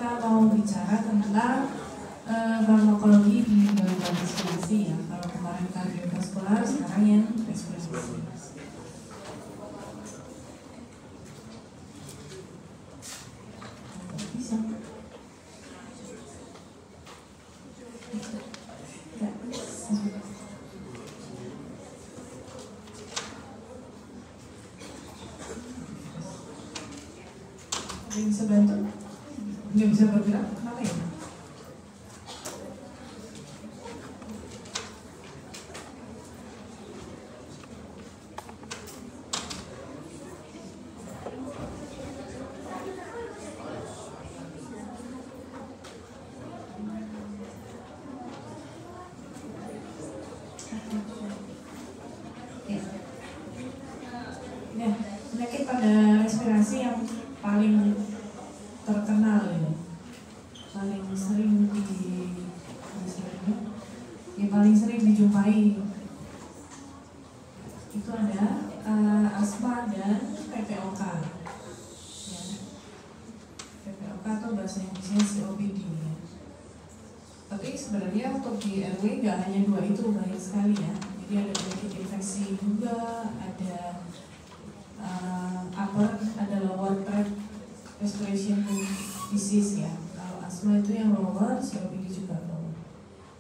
kita mau bicara tentang farmakologi di gangguan respirasi ya. Kalau kemarin kardiovaskular, sekarang yang respirasi. Bisa. Nggak bisa bantu? Nggak bisa bergerak? Kenapa ya? Ya, penyakit pada respirasi yang paling terkenal ya, paling sering paling sering dijumpai itu ada asma dan PPOK ya. PPOK atau bahasa Inggrisnya COPD ya. Tapi sebenarnya untuk di RW nggak hanya dua itu, banyak sekali ya. Jadi ada penyakit infeksi juga, ada ada lower tract respiration disease ya. Kalau asma itu yang lower, COPD juga lower.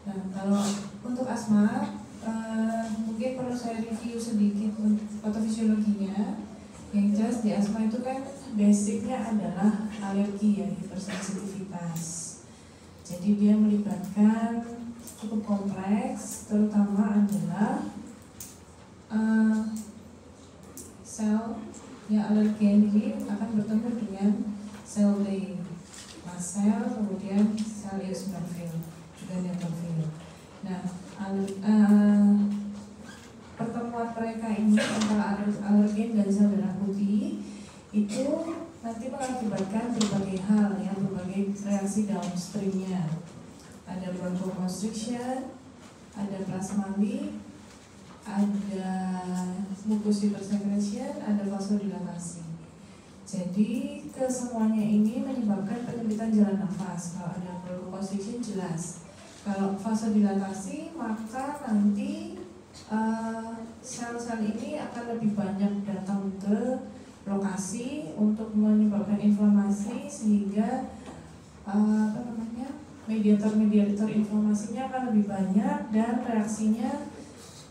Nah, kalau untuk asma mungkin perlu saya review sedikit patofisiologinya. Yang jelas di asma itu kan basicnya adalah alergi ya, hipersensitivitas. Jadi dia melibatkan cukup kompleks, terutama adalah sel yang alergen ini akan bertemu dengan sel T, mast sel, kemudian sel eosinofil, juga neutrofil. Nah, pertemuan mereka ini antara alergen dan sel darah putih itu nanti mengakibatkan berbagai hal ya, berbagai reaksi downstreamnya. Ada bronchoconstriction, ada plasmalik, ada mucus hypersecretion, ada vasodilatasi. Jadi kesemuanya ini menyebabkan penyempitan jalan nafas. Kalau ada bronchoconstriction jelas. Kalau vasodilatasi maka nanti sel-sel ini akan lebih banyak datang ke lokasi untuk menyebabkan inflamasi sehingga mediator inflamasinya akan lebih banyak dan reaksinya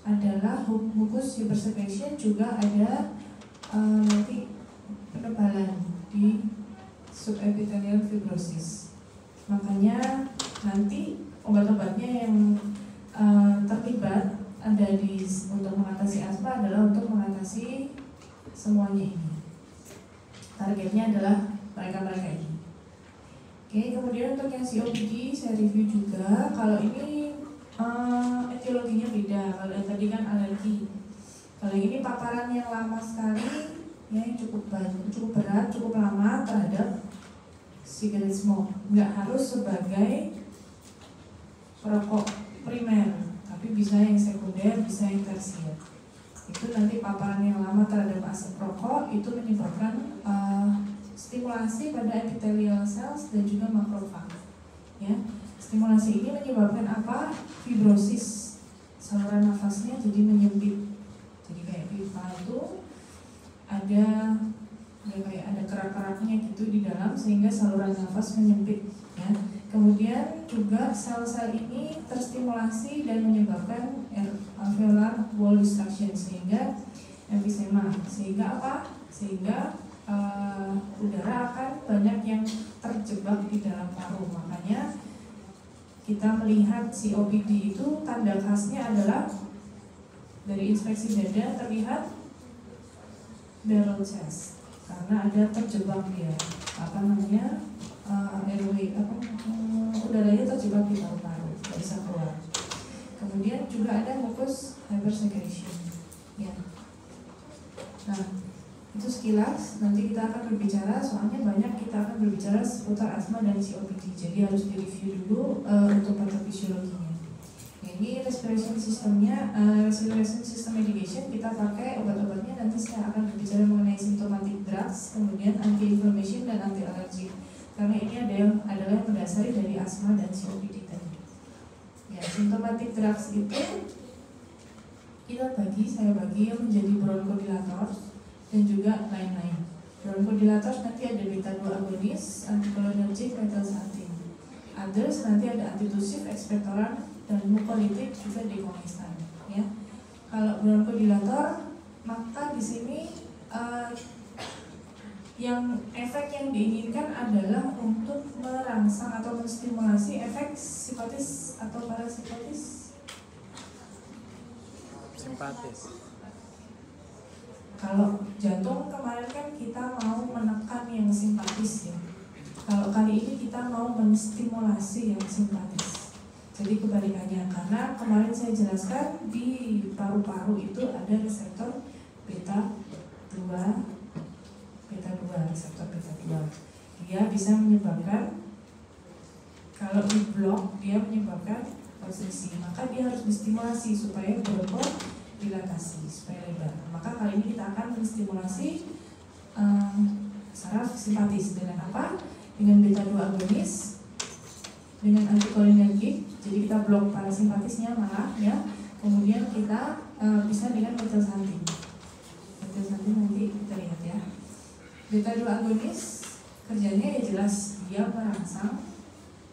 adalah mucus hypersecretion, juga ada nanti penebalan di subepithelial fibrosis. Makanya nanti obat-obatnya yang terlibat ada untuk mengatasi asma adalah untuk mengatasi semuanya ini. Targetnya adalah mereka-mereka ini. Oke, kemudian untuk yang COPD saya review juga. Kalau ini etiologinya beda. Kalau yang tadi kan alergi. Kalau ini paparan yang lama sekali, ya yang cukup berat, cukup lama terhadap cigarette smoke. Nggak harus sebagai perokok primer, tapi bisa yang sekunder, bisa yang tersier. Itu nanti paparan yang lama terhadap asap rokok itu menyebabkan stimulasi pada epithelial cells dan juga makrofag. Ya. Stimulasi ini menyebabkan apa? Fibrosis saluran nafasnya jadi menyempit. Jadi kayak pipa itu ada kerak-keraknya gitu di dalam sehingga saluran nafas menyempit. Ya. Kemudian juga sel-sel ini terstimulasi dan menyebabkan alveolar wall destruction sehingga emfisema. Sehingga apa? Sehingga udara akan banyak yang terjebak di dalam paru. Makanya kita melihat COPD itu tanda khasnya adalah dari inspeksi dada terlihat barrel chest karena ada terjebak dia airway udaranya terjebak di paru-paru, tidak bisa keluar. Kemudian juga ada mucus hypersecretion ya. Nah, itu sekilas. Nanti kita akan berbicara, soalnya banyak kita akan berbicara seputar asma dan COPD. Jadi harus direview dulu untuk patofisiologinya. Ini respiration systemnya, respiration system medication kita pakai obat-obatnya. Nanti saya akan berbicara mengenai symptomatic drugs, kemudian anti-inflammation dan anti-allergic. Karena ini adalah gejala yang mendasari dari asma dan COPD tadi. Ya, symptomatic drugs itu saya bagi yang menjadi bronchodilators dan juga lain-lain. Bronchodilators nanti ada beta 2 agonis, anticholinergic, metalsatin. Others nanti ada antitusif, ekspektoran, dan mukolytik juga dekongestan. Ya, kalau bronchodilator maka di sini yang efek yang diinginkan adalah untuk merangsang atau menstimulasi efek simpatis atau parasimpatis. Simpatis. Kalau jantung kemarin kan kita mau menekan yang simpatis ya. Kalau kali ini kita mau menstimulasi yang simpatis. Jadi kebalikannya, karena kemarin saya jelaskan di paru-paru itu ada reseptor beta 2, reseptor beta 2. Dia bisa menyebabkan, kalau di blok dia menyebabkan konstriksi, maka dia harus distimulasi supaya bronchodilatasi, supaya lebar. Maka kali ini kita akan menstimulasi saraf simpatis dengan apa? Dengan beta 2 agonis, dengan anticholinergic. Jadi kita blok parasimpatisnya malah ya. Kemudian kita bisa dengan metalsatin. Metalsatin nanti kita lihat ya. Beta 2 agonis kerjanya ya jelas, dia merangsang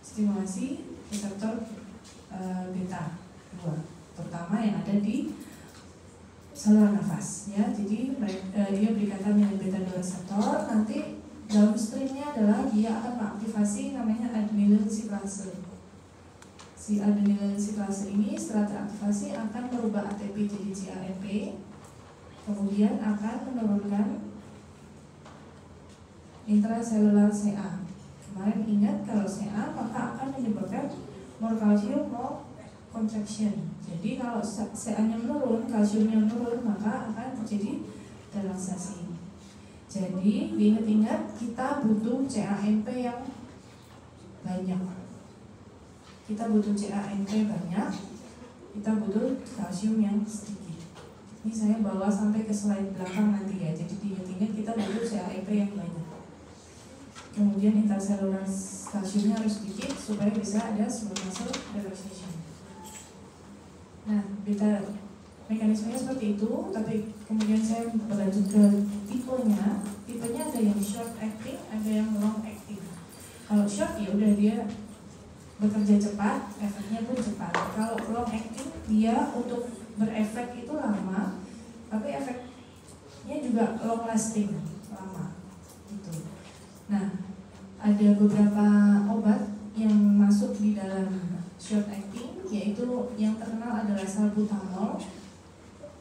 stimulasi reseptor beta 2, terutama yang ada di saluran nafas ya. Jadi dia berikatan dengan beta 2 reseptor. Nanti downstreamnya adalah dia akan mengaktifasi namanya adrenaline cyclase. Si adrenaline cyclase ini setelah teraktivasi akan merubah ATP jadi CAMP, kemudian akan menurunkan intracellular CA. Kemarin ingat kalau CA maka akan menyebabkan more calcium, more contraction. Jadi kalau CA-nya menurun, kalsiumnya menurun, maka akan terjadi relaksasi. Jadi diingat-ingat kita butuh CAMP yang banyak. Kita butuh CAMP banyak, kita butuh kalsium yang sedikit. Ini saya bawa sampai ke slide belakang nanti ya. Jadi diingat-ingat kita butuh CAMP yang banyak. Kemudian intracellular kalsiumnya harus sedikit supaya bisa ada smooth muscle relaxation. Nah, beta mekanismenya seperti itu, tapi kemudian saya berlanjut ke tipenya. Tipenya ada yang short acting, ada yang long acting. Kalau short ya udah dia bekerja cepat, efeknya pun cepat. Kalau long acting dia untuk berefek itu lama, tapi efeknya juga long lasting, lama. Gitu. Nah, ada beberapa obat yang masuk di dalam short acting, yaitu yang terkenal adalah salbutamol.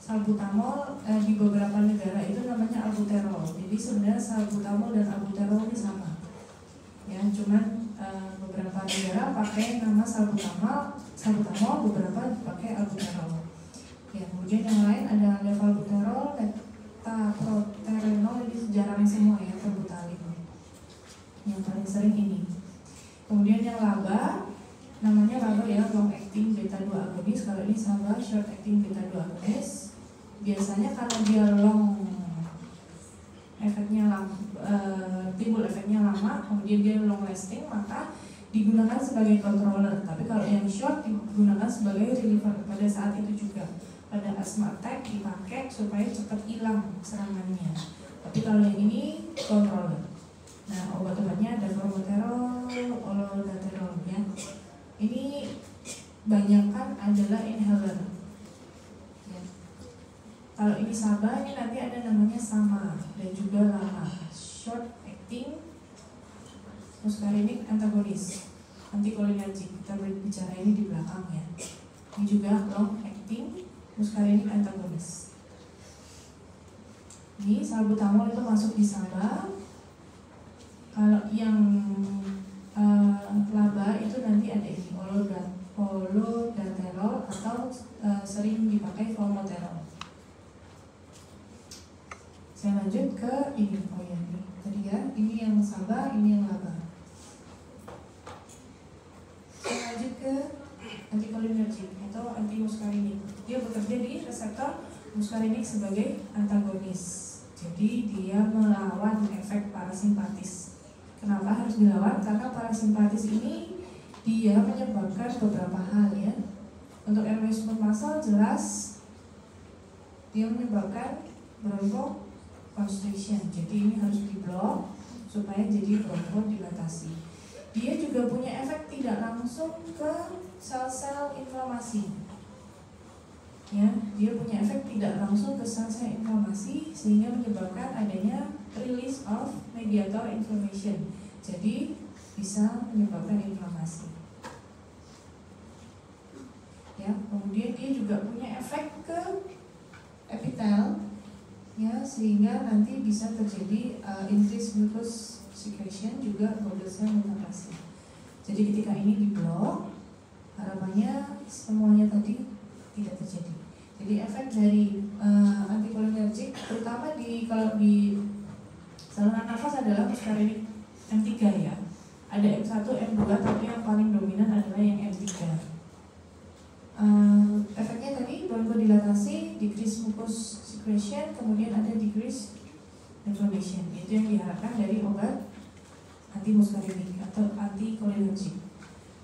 Salbutamol di beberapa negara itu namanya albuterol. Jadi sebenarnya salbutamol dan albuterol ini sama. Ya, cuman beberapa negara pakai nama salbutamol, beberapa pakai albuterol. Ya, kemudian yang lain ada levobuterol, metaproterenol, ini jarang semua ya, terbutalin. Yang paling sering ini. Kemudian yang LABA, namanya LABA ya, long acting beta 2 agonis. Kalau ini sama short acting beta 2 agonis. Biasanya karena dia long efeknya timbul efeknya lama, kemudian dia long lasting, maka digunakan sebagai controller. Tapi kalau yang short digunakan sebagai reliever pada saat itu juga. Pada asthma attack dipakai supaya cepat hilang serangannya. Tapi kalau yang ini controller. Nah, obat-obatnya ada formoterol, olodaterol ya. Ini banyakkan adalah inhaler. Ya. Kalau ini SABA, ini nanti ada namanya SAMA dan juga LAMA. Short acting muscarinic antagonis, anticholinergic. Kita berbicara ini di belakang ya. Ini juga long acting muscarinic antagonis. Ini salbutamol itu masuk di SABA. Kalau yang LABA itu nanti ada ini olodaterol atau sering dipakai formoterol. Saya lanjut ke ini, oh ya ini tadi ya, ini yang SABA, ini yang LABA. Saya lanjut ke anticholinergic atau antimuscarinic. Dia bekerja di reseptor muscarinic sebagai antagonis. Jadi dia melawan efek parasimpatis. Kenapa harus dilawan? Karena parasimpatis ini dia menyebabkan beberapa hal ya. Untuk airway smooth muscle jelas dia menyebabkan bronchoconstriction. Jadi ini harus diblok supaya jadi bronchodilatasi. Dia juga punya efek tidak langsung ke sel-sel inflamasi. Ya, dia punya efek tidak langsung ke sel-sel inflamasi sehingga menyebabkan adanya release of mediator inflammation. Jadi bisa menyebabkan inflamasi. Ya, kemudian dia juga punya efek ke epitel, ya, sehingga nanti bisa terjadi increased glucose secretion juga bubble cell metaplasia. Jadi ketika ini diblok, harapannya semuanya tadi tidak terjadi. Jadi efek dari anticholinergic terutama kalau di saluran nafas adalah muscarinic M3 ya. Ada M1, M2 tapi yang paling dominan adalah yang M3. Efeknya tadi bronchodilatasi, decrease mucus secretion, kemudian ada decrease inflammation. Itu yang diharapkan dari obat anti-muscarinic atau anticholinergic.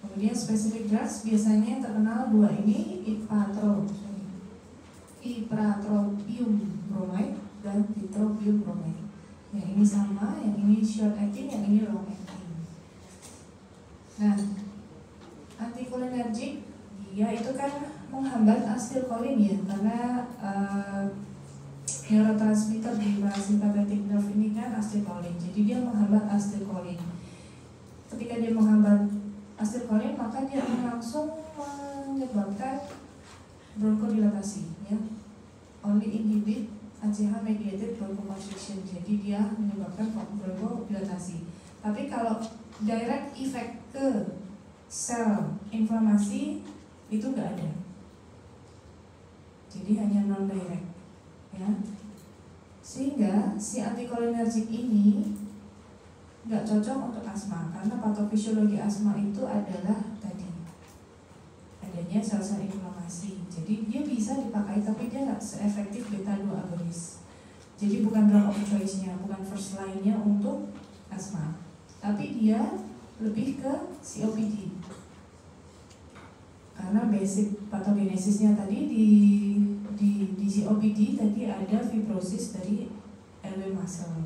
Kemudian specific drugs biasanya yang terkenal dua ini, ipratropium bromide dan ditropium bromide. Yang ini sama, yang ini short acting, yang ini long acting. Nah, anticholinergic dia itu kan menghambat asetilkolin ya, karena neurotransmitter di parasympathetic nerve ini kan asetilkolin. Jadi dia menghambat asetilkolin. Ketika dia menghambat asetilkolin, maka dia akan langsung menyebabkan bronchodilatasi ya. Only inhibit ACH mediated bronchoconstriction. Jadi dia menyebabkan bronchodilatasi. Tapi kalau direct effect ke sel inflamasi itu nggak ada. Jadi hanya non direct ya. Sehingga si anticholinergic ini nggak cocok untuk asma karena patofisiologi asma itu adalah tadi adanya sel-sel inflamasi. Jadi dia bisa dipakai tapi dia nggak seefektif beta 2 agonis. Jadi bukan drug of choice-nya, bukan first line-nya untuk asma. Tapi dia lebih ke COPD. Karena basic patogenesisnya tadi di COPD tadi ada fibrosis dari airway muscle.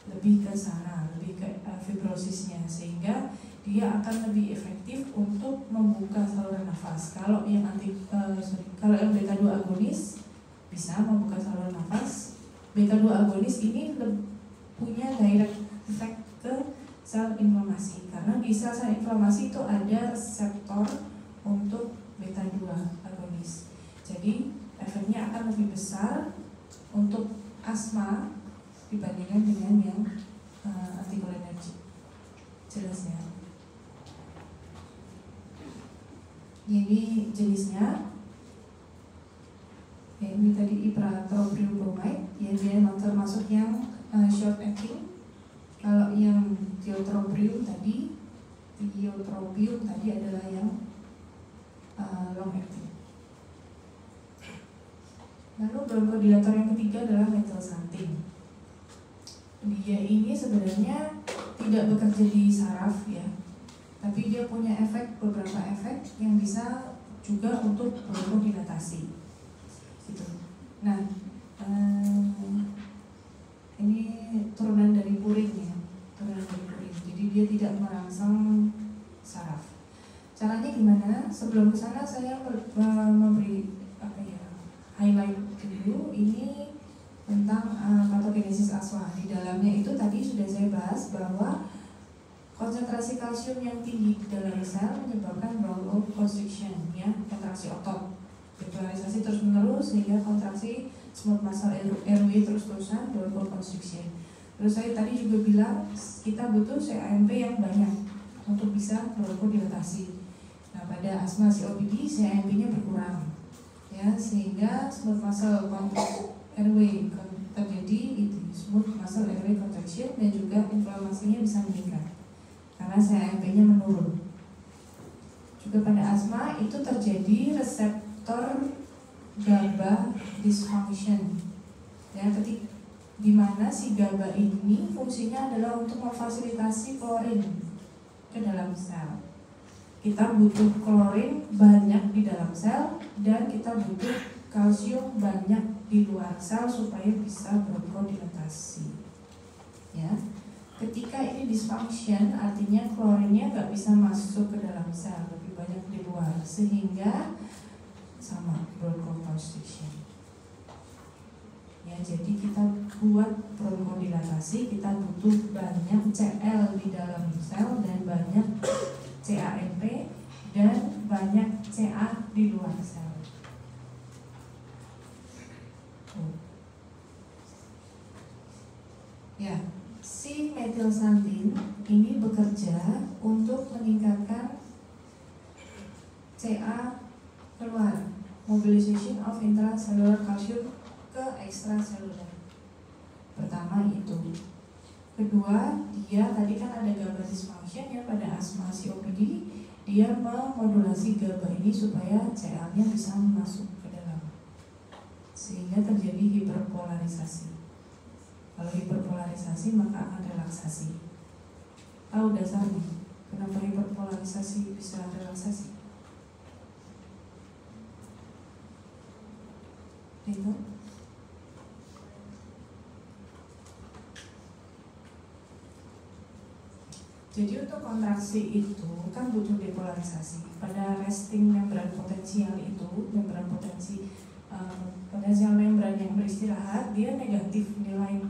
Lebih ke sana, lebih ke fibrosisnya sehingga dia akan lebih efektif untuk membuka saluran nafas. Kalau yang kalau yang beta 2 agonis bisa membuka saluran nafas. Beta 2 agonis ini punya direct effect ke sel inflamasi karena di sel inflamasi itu ada reseptor untuk beta 2 agonis. Jadi efeknya akan lebih besar untuk asma dibandingkan dengan yang anticholinergic. Jelas ya. Ini jenisnya. Ya, ini tadi ipratropium bromide, ya dia termasuk yang short acting. Kalau yang tiotropium tadi adalah yang long acting. Lalu bronchodilator yang ketiga adalah metilsantin. Dia ini sebenarnya tidak bekerja di saraf ya, tapi dia punya beberapa efek yang bisa juga untuk bronchodilatasi. Gitu. Nah, ini turunan dari purin ya, Jadi dia tidak merangsang saraf. Caranya gimana? Sebelum kesana saya memberi highlight dulu ini tentang patogenesis asma. Di dalamnya itu tadi sudah saya bahas bahwa konsentrasi kalsium yang tinggi di dalam sel menyebabkan bronchoconstriction ya, kontraksi otot, depolarisasi terus menerus sehingga kontraksi smooth muscle airway terus-terusan, bronchoconstriction. Terus saya tadi juga bilang kita butuh CAMP yang banyak untuk bisa bronchodilatasi. Nah pada asma COPD CAMP-nya berkurang ya, sehingga smooth muscle airway terjadi itu smooth muscle airway contraction dan juga inflamasinya bisa meningkat karena CAMP-nya menurun. Juga pada asma itu terjadi reseptor GABA dysfunction ya, di mana si GABA ini fungsinya adalah untuk memfasilitasi klorin ke dalam sel. Kita butuh klorin banyak di dalam sel dan kita butuh kalsium banyak di luar sel supaya bisa berkodilatasi. Ya, ketika ini dysfunction, artinya klorinnya nggak bisa masuk ke dalam sel, lebih banyak di luar, sehingga sama bronchoconstriction. Ya, jadi kita buat bronchodilatasi, kita butuh banyak Cl di dalam sel dan banyak CAMP dan banyak Ca di luar sel. Ya, si metilsantin ini bekerja untuk meningkatkan Ca keluar, mobilization of intracellular calcium ke ekstraseluler. Pertama itu. Kedua, dia tadi kan ada GABA dysfunction ya pada asma COPD, dia memodulasi GABA ini supaya Ca-nya bisa masuk ke dalam, sehingga terjadi hiperpolarisasi. Kalau hiperpolarisasi maka akan relaksasi. Tahu dasarnya kenapa hiperpolarisasi bisa relaksasi? Itu jadi untuk kontraksi itu kan butuh depolarisasi. Pada resting membran potensial itu, membran potensial membran yang beristirahat, dia negatif, nilai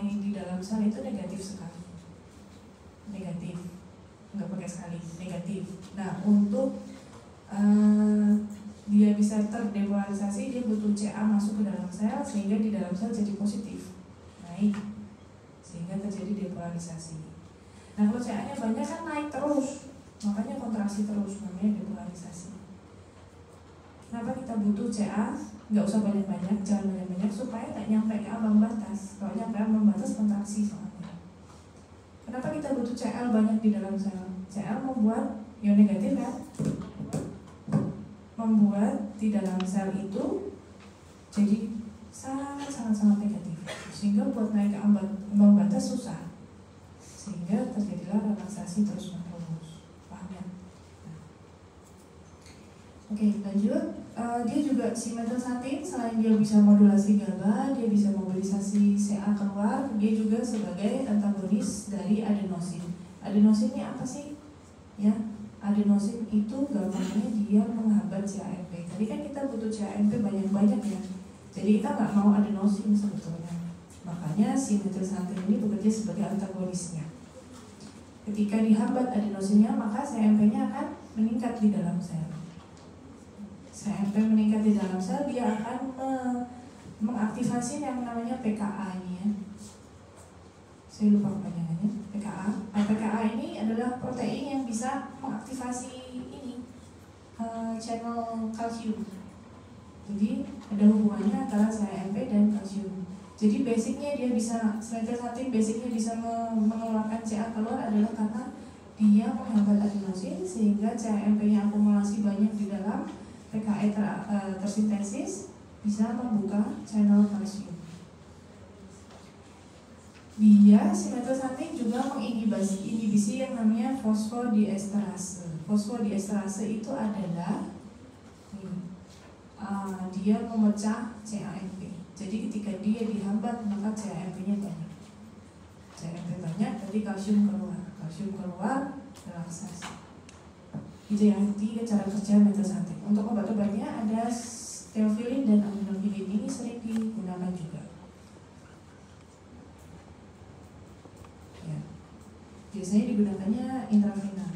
di dalam sel itu negatif sekali. Negatif, nggak pakai sekali, negatif. Nah, untuk dia bisa terdepolarisasi, dia butuh Ca masuk ke dalam sel sehingga di dalam sel jadi positif, naik, sehingga terjadi depolarisasi. Nah, kalau Ca-nya banyak kan naik terus, makanya kontraksi terus, namanya depolarisasi. Kenapa kita butuh Ca? Nggak usah banyak-banyak, jangan banyak-banyak supaya nggak nyampe ke ambang batas. Kalau nyampe ambang batas kontraksi soalnya. Kenapa kita butuh Cl banyak di dalam sel? Cl membuat ion negatif kan? Membuat di dalam sel itu jadi sangat negatif, sehingga buat naik ke ambang batas susah, sehingga terjadilah relaksasi terus menerus. Paham ya? Nah. Oke, lanjut. Dia juga si metilsantin, selain dia bisa modulasi GABA, dia bisa mobilisasi Ca keluar, dia juga sebagai antagonis dari adenosin. Adenosin ini apa sih? Ya, adenosin itu gampangnya dia menghambat CAMP. Tadi kan kita butuh CAMP banyak-banyak ya. Jadi kita nggak mau adenosin sebetulnya. Makanya si metilsantin ini bekerja sebagai antagonisnya. Ketika dihambat adenosinnya, maka CAMP-nya akan meningkat di dalam sel. CAMP meningkat di dalam sel, dia akan mengaktifasi yang namanya PKA ini ya. Saya lupa kepanjangannya, PKA. PKA ini adalah protein yang bisa mengaktifasi ini channel kalsium. Jadi ada hubungannya antara CAMP dan kalsium. Jadi basicnya dia bisa, metilsantin basicnya bisa mengeluarkan Ca keluar adalah karena dia menghambat adenosin sehingga CAMP-nya akumulasi banyak di dalam PKE tersintesis, bisa membuka channel kalsium. Dia, si metilsantin juga menginhibisi yang namanya fosfodiesterase. Fosfodiesterase itu adalah dia memecah CAMP. Jadi ketika dia dihambat maka CAMP-nya banyak. CAMP banyak, jadi kalsium keluar, relaksasi. Itu yang tiga cara kerja metilsantin. Untuk obat-obatnya ada theophylline dan aminophylline, ini sering digunakan juga. Ya. Biasanya digunakannya intravenal.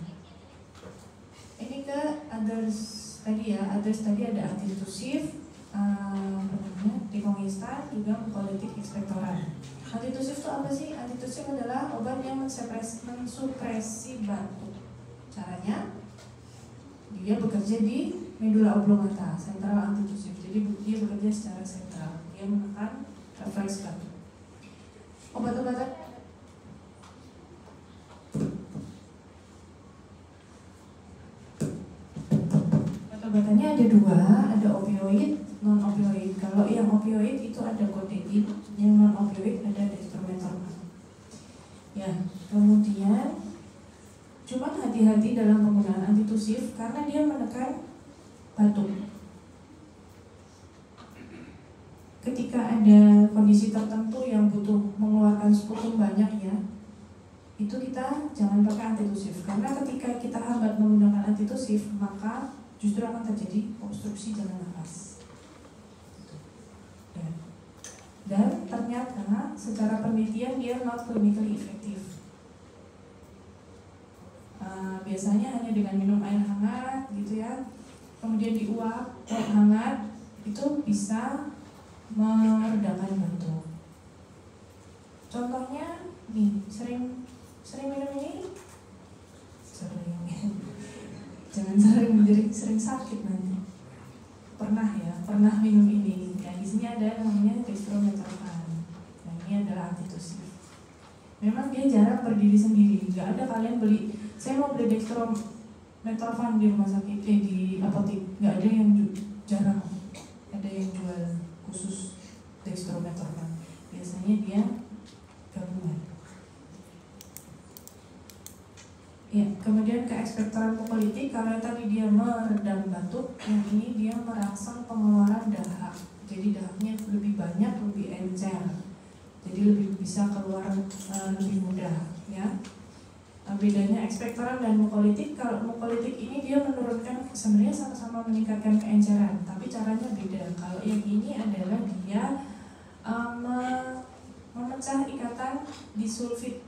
Ini ke others tadi ya, others tadi ada antitusif, dekongestan, juga mukolytik ekspektoran. Antitusif itu apa sih? Antitusif adalah obat yang mensupresi batuk. Caranya dia bekerja di medula oblongata, sentral antitusif. Jadi dia bekerja secara sentral, dia menekan refleks batuk. Obat-obatan obat-obatannya ada dua, ada opioid, non opioid. Kalau yang opioid itu ada kodetine Yang non opioid ada dextromethorphan. Ya, kemudian cuman hati-hati dalam penggunaan antitusif karena dia menekan batuk. Ketika ada kondisi tertentu yang butuh mengeluarkan sputum banyak ya, itu kita jangan pakai antitusif karena ketika kita hambat menggunakan antitusif maka justru akan terjadi obstruksi jalan nafas. Dan ternyata secara penelitian dia not clinically effective. Biasanya hanya dengan minum air hangat gitu ya, kemudian diuap air hangat itu bisa meredakan batuk. Contohnya nih, sering minum ini, jangan sering sakit nanti. Pernah minum ini. Ya, di sini ada namanya dextromethorphan. Nah, ini adalah antitusif. Memang dia jarang berdiri sendiri. Nggak ada kalian beli, saya mau beli dextromethorphan di rumah sakit, di apotek. Nggak ada yang jarang. Ada yang jual khusus dextromethorphan. Biasanya dia gabungan. Ya, kemudian ke ekspektoran mukolytik, kalau tadi dia meredam batuk, yang ini dia merangsang pengeluaran dahak. Jadi dahaknya lebih banyak, lebih encer. Jadi lebih bisa keluar lebih mudah, ya. Bedanya ekspektoran dan mukolytik, kalau mukolytik ini dia menurunkan, sebenarnya sama-sama meningkatkan keenceran, tapi caranya beda. Kalau yang ini adalah dia memecah ikatan disulfid.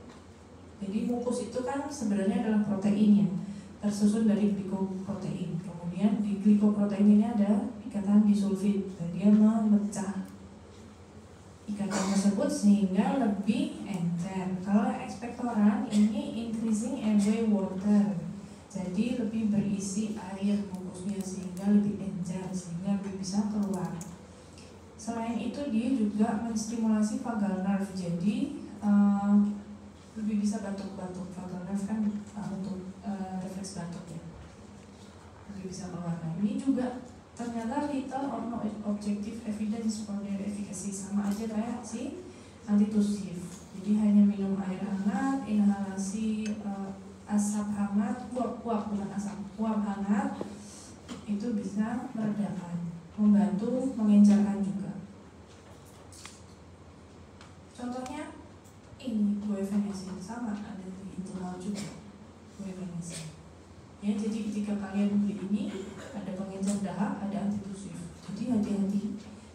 Jadi mukus itu kan sebenarnya adalah proteinnya, tersusun dari glikoprotein. Kemudian di glikoprotein ini ada ikatan disulfid, dan dia memecah ikatan tersebut sehingga lebih encer. Kalau ekspektoran ini increasing airway water, jadi lebih berisi air mukusnya sehingga lebih encer, sehingga lebih bisa keluar. Selain itu dia juga menstimulasi vagal nerve, jadi lebih bisa batuk-batuk. Vagal nerve kan untuk refleks batuk ya, lebih bisa keluar. Nah, ini juga ternyata little or no objective evidence for their efficacy, sama aja kayak si antitusif. Jadi hanya minum air hangat, inhalasi asap hangat, uap bukan asap, uap hangat itu bisa meredakan, membantu mengencerkan juga. Contohnya ini guaifenesin, sama ada di internal juga guaifenesin. Ya, jadi ketika kalian beli ini ada pengencer dahak, ada antitusif. Jadi hati-hati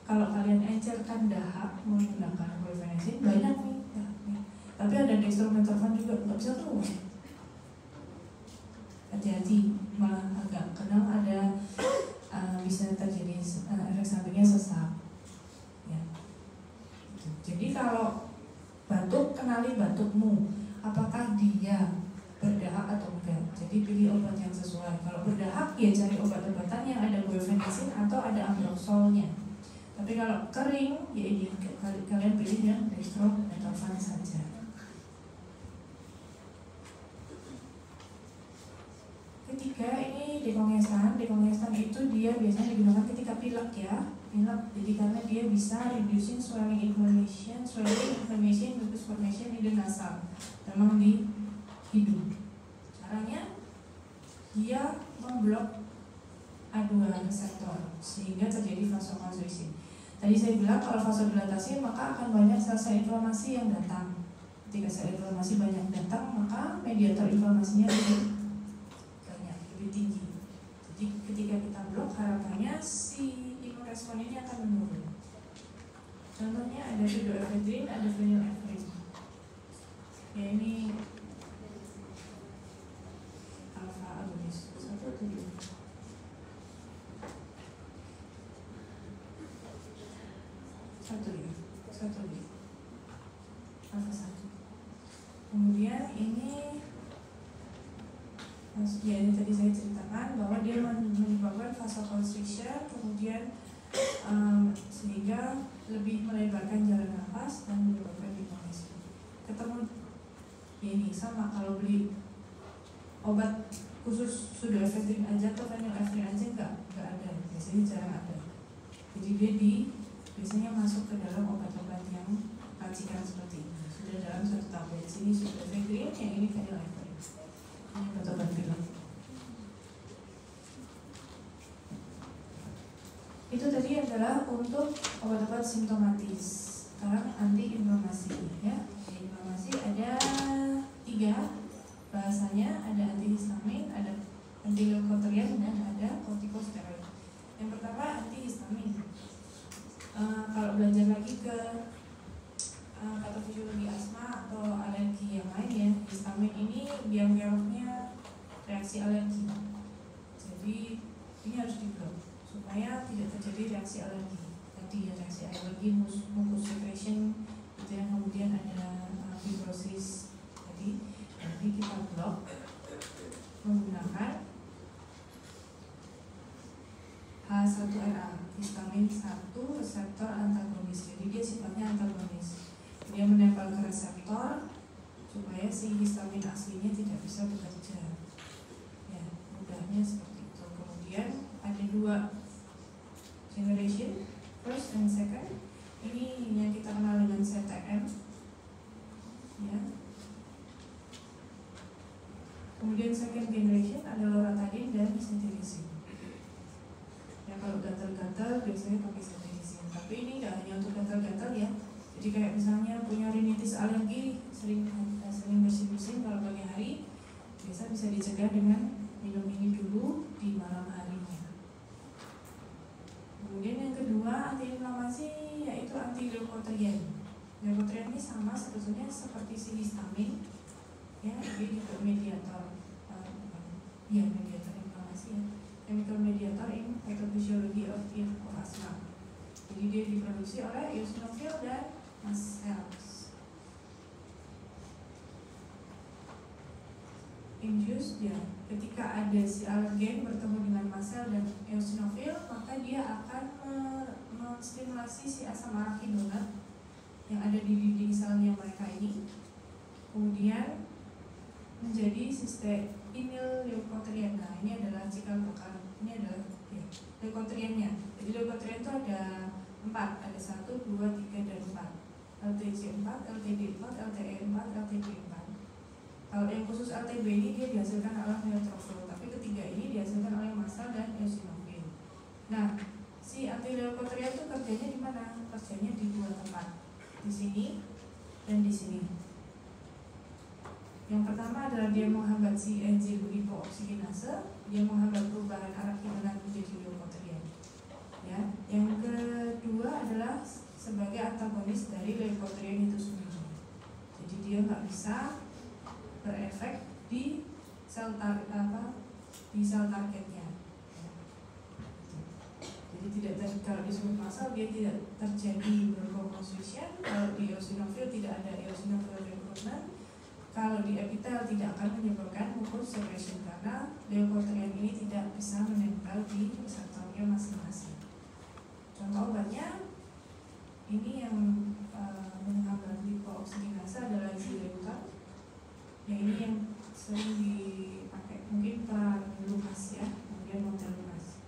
kalau kalian encerkan dahak menggunakan guaifenesin, banyak nih dahaknya. Tapi ada dextromethorphan juga nggak bisa keluar. Hati-hati, malah agak kadang ada bisa terjadi efek sampingnya sesak. Ya. Jadi kalau batuk, kenali batukmu, apakah dia berdahak atau enggak. Jadi pilih obat yang sesuai. Kalau berdahak ya cari obat-obatan yang ada guaifenesin atau ada ambroxolnya. Tapi kalau kering ya ini kalian pilih yang dextromethorphan saja. Ketiga ini dekongestan. Dekongestan itu dia biasanya digunakan ketika pilek ya. Pilek. Jadi karena dia bisa reducing swelling inflammation, lupus formation di nasal. Memang di hidung. Caranya dia memblok A2 reseptor sehingga terjadi vasokonstriksi. Tadi saya bilang kalau vasodilatasi maka akan banyak sel-sel inflamasi yang datang. Ketika sel inflamasi banyak datang maka mediator inflamasinya lebih banyak, lebih tinggi. Jadi ketika kita blok harapannya si imun respon ini akan menurun. Contohnya ada pseudoephedrine, ada phenylephrine. Ya ini alpha agonis 1 atau 2? Satu ya, alpha 1. Kemudian ini ya ini tadi saya ceritakan bahwa dia menyebabkan vasoconstriction, kemudian sehingga lebih melebarkan jalan nafas dan menyebabkan hipotensi. Ketemu ya ini sama kalau beli obat khusus pseudoephedrine aja atau phenylephrine aja nggak ada, biasanya jarang ada. Jadi dia biasanya masuk ke dalam obat-obat yang racikan seperti ini. Sudah dalam satu tablet. Sini sudah green, yang ini phenylephrine. Ini obat pilek. Itu tadi adalah untuk obat-obat simptomatis. Sekarang anti-inflamasi ya. Inflamasi ada 3 bahasanya, ada antihistamin, ada antileukotrien, dan ada kortikosteroid. Yang pertama antihistamin. Kalau belajar lagi ke patofisiologi asma atau alergi yang lain ya, histamin ini biang keroknya reaksi alergi. Jadi ini harus diblok supaya tidak terjadi reaksi alergi. Tadi ya, reaksi alergi mucus secretion itu yang kemudian ada fibrosis. Jadi kita blok menggunakan H1RA, histamin 1 reseptor antagonis. Jadi dia sifatnya antagonis. Dia menempel ke reseptor supaya si histamin aslinya tidak bisa bekerja. Ya, mudahnya seperti itu. Kemudian ada 2 generation, first and second. Ini yang kita kenal dengan CTM. Ya. Kemudian second generation ada loratadine dan cetirizine. Ya, kalau gatal-gatal biasanya pakai cetirizine. Tapi ini nggak hanya untuk gatal-gatal ya. Jadi kayak misalnya punya rinitis alergi, sering bersin-bersin kalau pagi hari, biasa bisa dicegah dengan minum ini dulu di malam harinya. Kemudian yang kedua antiinflamasi yaitu antileukotriene. Leukotriene ini sama sebetulnya seperti si histamin, ya, dia juga mediator, mediator inflamasi ya, chemical mediator in pathophysiology of asthma. Jadi dia diproduksi oleh eosinofil dan mast cells. Induced ya, ketika ada si alergen bertemu dengan mast cell dan eosinofil, maka dia akan menstimulasi si asam arachidona yang ada di dinding selnya mereka ini, kemudian menjadi sistemil leukotriene. Nah, ini adalah cikal bakal, ini adalah ya, leukotriennya. Jadi leukotrien itu ada 4, ada 1, 2, 3, dan 4. LTC 4, LTD 4, LTE 4, LTB 4. Kalau yang khusus LTB ini dia dihasilkan oleh neutrofil, tapi ketiga ini dihasilkan oleh mast cell dan eosinofil. Nah, si antileukotriene itu kerjanya di mana? Kerjanya di 2 tempat, di sini dan di sini. Yang pertama adalah dia menghambat si enzim hipooksigenase, dia menghambat perubahan arachidona menjadi leukotriene. Ya, yang kedua adalah sebagai antagonis dari leukotriene itu sendiri. Jadi dia nggak bisa berefek di sel targetnya. Jadi tidak kalau disebut massa dia tidak terjadi glucoconstriction. Kalau di eosinofil tidak ada eosinofil recruitment. Kalau di epitel tidak akan menyebabkan mucus secretion karena leukotriene ini tidak bisa menempel di reseptornya masing-masing. Contoh obatnya ini yang menghambat hipooksigenase adalah Xyleuton. Yang ini yang sering dipakai mungkin Pralucas ya, kemudian Montelukast.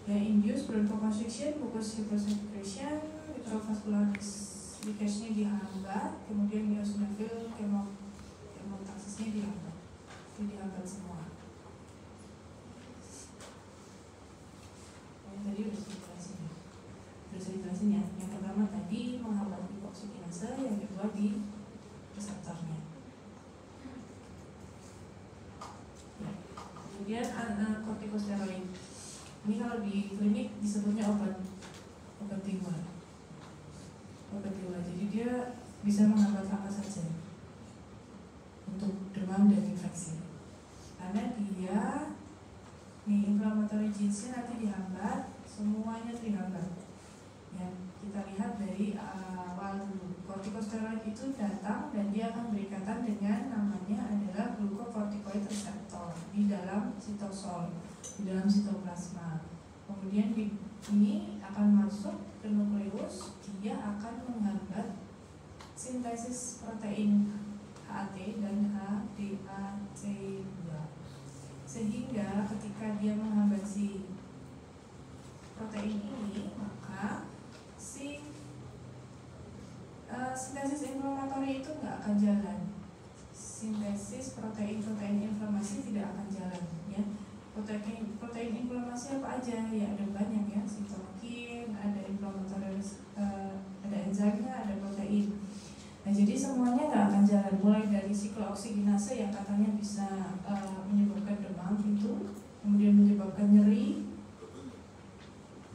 Ya, induce bronchoconstriction, mucus hypersecretion, intravascularis leakage-nya dihambat, kemudian eosinofil chemotaxisnya dihambat. Itu dihambat semua. Tadi udah dijelasin ya. Yang pertama tadi menghambat hipooksigenase, yang kedua di reseptornya. Kemudian kortikosteroid. Ini kalau di klinik disebutnya obat dewa. Obat dewa. Jadi dia bisa menghambat apa saja untuk demam dan infeksi. Karena dia inflammatory gene-nya nanti dihambat, semuanya terhambat. Ya, kita lihat dari awal dulu. Kortikosteroid itu datang dan dia akan berikatan dengan namanya adalah glucocorticoid receptor di dalam sitosol, di dalam sitoplasma. Kemudian ini akan masuk ke nukleus, dia akan menghambat sintesis protein HAT dan HDAC2. Sehingga ketika dia menghambat si protein ini, maka si protein inflamasi tidak akan jalan ya. Protein inflamasi apa aja ya, ada banyak ya, sitokin, ada inflamatory, ada enzimnya, ada protein. Nah jadi semuanya nggak akan jalan, mulai dari siklooksiggenase yang katanya bisa menyebabkan demam itu, kemudian menyebabkan nyeri,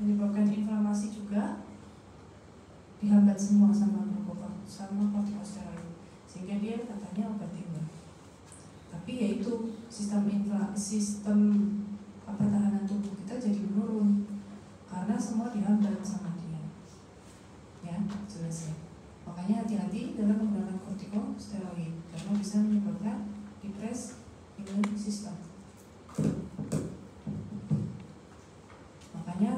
menyebabkan inflamasi juga, dihambat semua sama kortikosteroid, sehingga dia katanya obat tiba. Tapi yaitu sistem tahanan tubuh kita jadi menurun karena semua dihambat sama dia. Ya, jelas ya. Makanya hati-hati dalam menggunakan kortikosteroid karena bisa menyebabkan depresi imun sistem. Makanya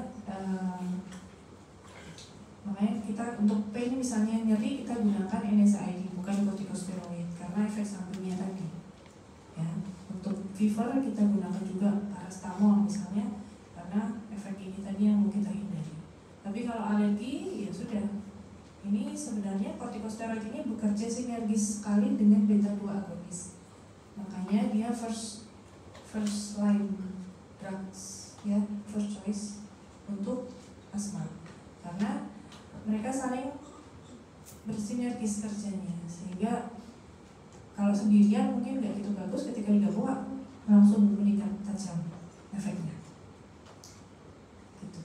kita untuk pain misalnya nyeri kita gunakan NSAID bukan kortikosteroid karena efek sampingnya tadi. Ya, untuk fever kita gunakan juga paracetamol misalnya karena efek ini tadi yang mau kita hindari. Tapi kalau alergi ya sudah. Ini sebenarnya kortikosteroid ini bekerja sinergis sekali dengan beta 2 agonis. Makanya dia first line drugs ya, first choice untuk asma. Karena mereka saling bersinergis kerjanya, sehingga kalau sendirian mungkin nggak gitu bagus, ketika digabung langsung meningkat tajam efeknya. Gitu.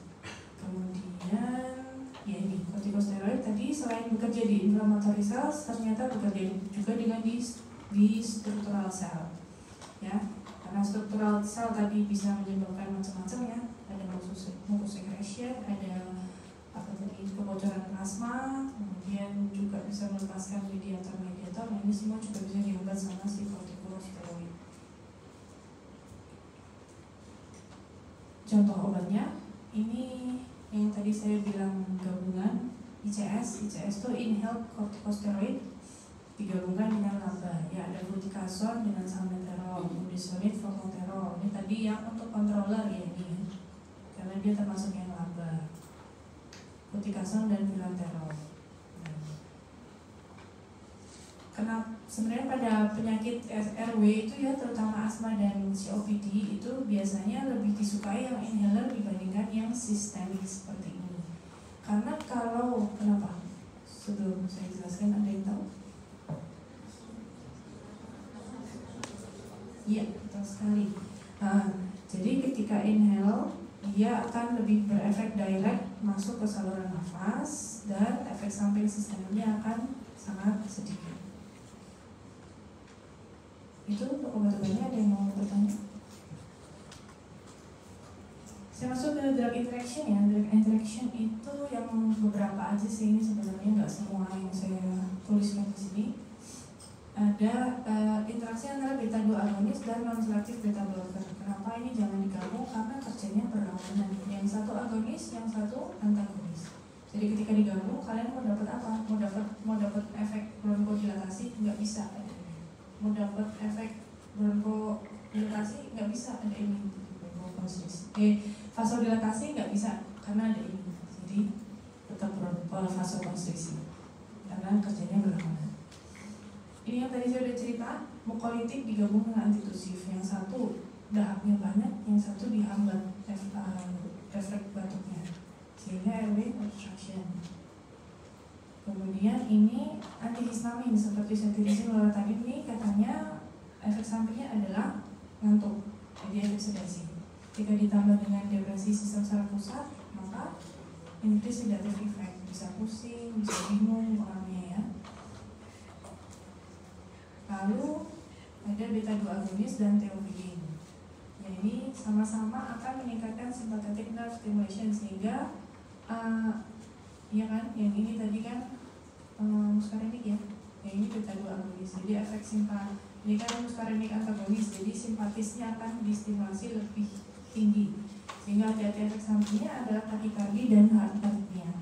Kemudian ya ini kortikosteroid tadi selain bekerja di inflammatory cells, ternyata bekerja juga dengan di struktural cell. Ya, karena struktural cell tadi bisa menyebabkan macam-macam ya, ada mucus secretion, ada kebocoran plasma, kemudian juga bisa melepaskan mediator. Nah ini semua juga bisa dihambat sama si kortikosteroid. Contoh obatnya ini yang tadi saya bilang gabungan ICS itu inhaled corticosteroid digabungkan dengan LABA ya, ada fluticasone dengan salmeterol, budesonide, formoterol. Ini tadi yang untuk controller ya ini, karena dia termasuk yang LABA, fluticasone dan vilanterol. Karena sebenarnya pada penyakit RW itu ya, terutama asma dan COPD itu biasanya lebih disukai yang inhaler dibandingkan yang sistemik seperti ini. Karena kalau kenapa? Sebelum saya jelaskan, ada yang tahu? Iya, betul sekali. Nah, jadi ketika inhale dia akan lebih berefek direct masuk ke saluran nafas dan efek samping sistemnya akan sangat sedikit. Itu untuk obat-obatnya. Ada yang mau bertanya? Saya masuk ke drug interaction ya. Drug interaction itu yang beberapa aja sih, ini sebenarnya nggak semua yang saya tuliskan di sini. Ada interaksi antara beta 2 agonis dan non-selektif beta blocker. Kenapa ini jangan digabung? Karena kerjanya berlawanan. Yang satu agonis, yang satu antagonis. Jadi ketika digabung, kalian mau dapat apa? Mau dapat efek bronchodilatasi? Nggak bisa. Mau dapat efek bronchodilatasi? Nggak bisa, ada ini. Vasodilatasi nggak bisa karena ada ini. Jadi tetap vasokonstriksi karena kerjanya berlawanan. Ini yang tadi saya udah cerita, mukolitik digabung dengan antitusif. Yang satu dahaknya banyak, yang satu dihambat refleks batuknya, sehingga airway obstruction. Kemudian ini antihistamin seperti cetirizine, loratadine, ini katanya efek sampingnya adalah ngantuk, jadi efek sedasi. Jika ditambah dengan depresi sistem saraf pusat, maka ini sedative effect, bisa pusing, bisa bingung orangnya ya. Lalu ada beta 2 agonis dan theophylline. Ya, ini sama-sama akan meningkatkan sympathetic nerve stimulation, sehingga ya kan, yang ini tadi kan muscarinic ya, yang ini beta 2 agonis. Jadi efek ini kan muscarinic antagonis, jadi simpatisnya akan distimulasi lebih tinggi, sehingga hati-hati efek sampingnya adalah takikardi dan heart rate-nya.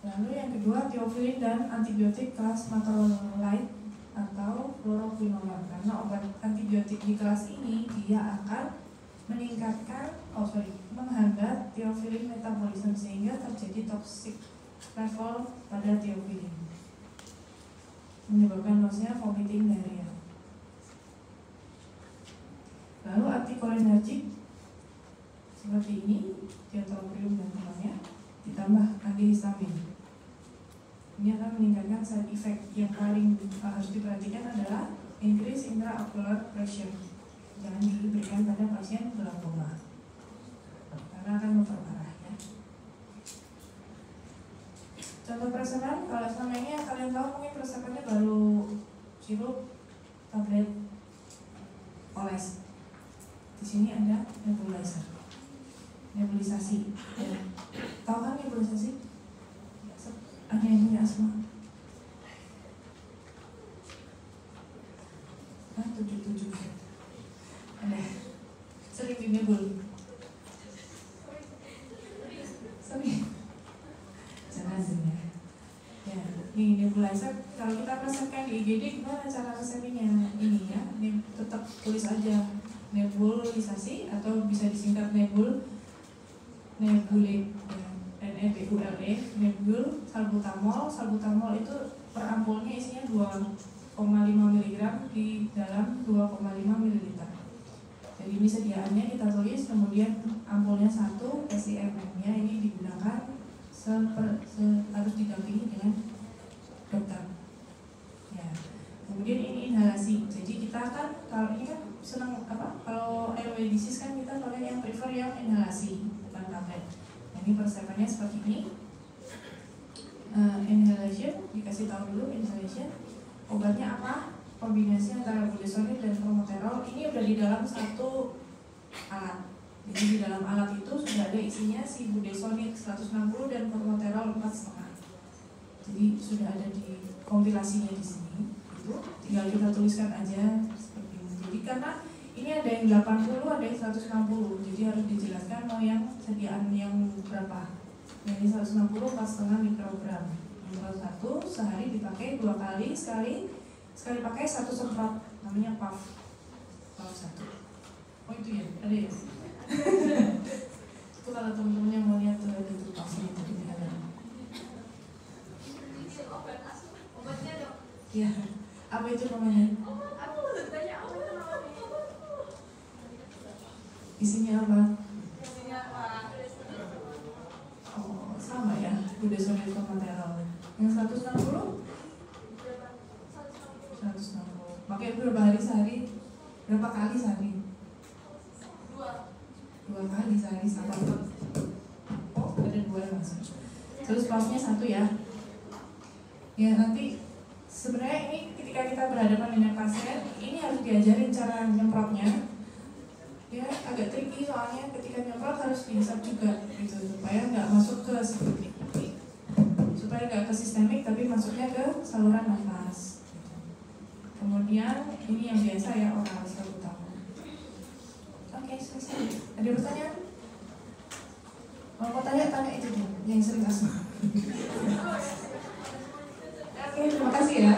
Lalu yang kedua, theophylline dan antibiotik kelas macrolide atau fluoroquinolone. Karena obat antibiotik di kelas ini dia akan menghambat theophylline metabolisme, sehingga terjadi toxic level pada theophylline. menyebabkan nausea, vomiting, diarrhea. Lalu antikolinergik seperti ini, tiotropium dan temannya, ditambah antihistamin. Ini akan meningkatkan side effect. Yang paling harus diperhatikan adalah increase intraocular pressure. Jangan diberikan pada pasien glaukoma karena akan memperparah ya. Contoh presepan, kalau selama ini yang kalian tahu mungkin presepannya baru sirup, tablet, oles. Di sini ada nebulizer, nebulisasi. Ya. Tahu kan nebulisasi? Ada yang punya asma? 77. Ada. Sering di nebul. Sering. Jangan ya. Ya, ini nebulizer. Kalau kita resepkan di IGD gimana cara resepnya? Ini ya, ini tetap tulis aja nebulisasi atau bisa disingkat nebule, NEBULE, nebul, salbutamol. Salbutamol itu per ampulnya isinya 2,5 mg di dalam 2,5 ml. Jadi ini sediaannya kita tulis, kemudian ampulnya 1 SIMM-nya ini digunakan harus didampingi dengan dokter. Ya. Kemudian ini inhalasi. Jadi kita kan kalau ini kan senang apa? Kalau airway disease kan kita kalau yang prefer yang inhalasi bukan tablet. Nah, ini persiapannya seperti ini. Inhalation dikasih tahu dulu inhalation. Obatnya apa? Kombinasi antara budesonide dan formoterol. Ini udah di dalam satu alat. Jadi di dalam alat itu sudah ada isinya si budesonide 160 dan formoterol 4,5. Jadi sudah ada di kompilasinya di sini. Itu tinggal kita tuliskan aja seperti ini. Jadi karena ini ada yang 80, ada yang 160. Jadi harus dijelaskan mau yang sediaan yang berapa. Yang ini 160 4,5 mikrogram. Nomor 1 sehari dipakai 2 kali, sekali pakai 1 semprot, namanya puff 1. Oh itu ya, ada ya. Itu kalau teman-teman yang mau lihat tuh ada tuh puffnya itu di dalam. Obatnya dok? Iya. Apa itu namanya? Aku udah tanya apa itu namanya? Isinya apa? Isinya apa? Oh sama ya, budesonide formoterol. Yang 160? 160. Pakai berapa hari sehari? Berapa kali sehari? 2 kali sehari sama. Oh ada 2 langsung. Terus puffnya 1 ya. Ya nanti sebenarnya ini ketika kita berhadapan dengan pasien ini harus diajarin cara nyemprotnya. Ya agak tricky soalnya ketika nyemprot harus dihisap juga gitu supaya nggak masuk ke supaya nggak ke sistemik tapi masuknya ke saluran nafas. Kemudian ini yang biasa ya oral salbutamol. Oke, selesai. Ada pertanyaan? Mau tanya itu tuh yang sering asma. Oke, terima kasih ya.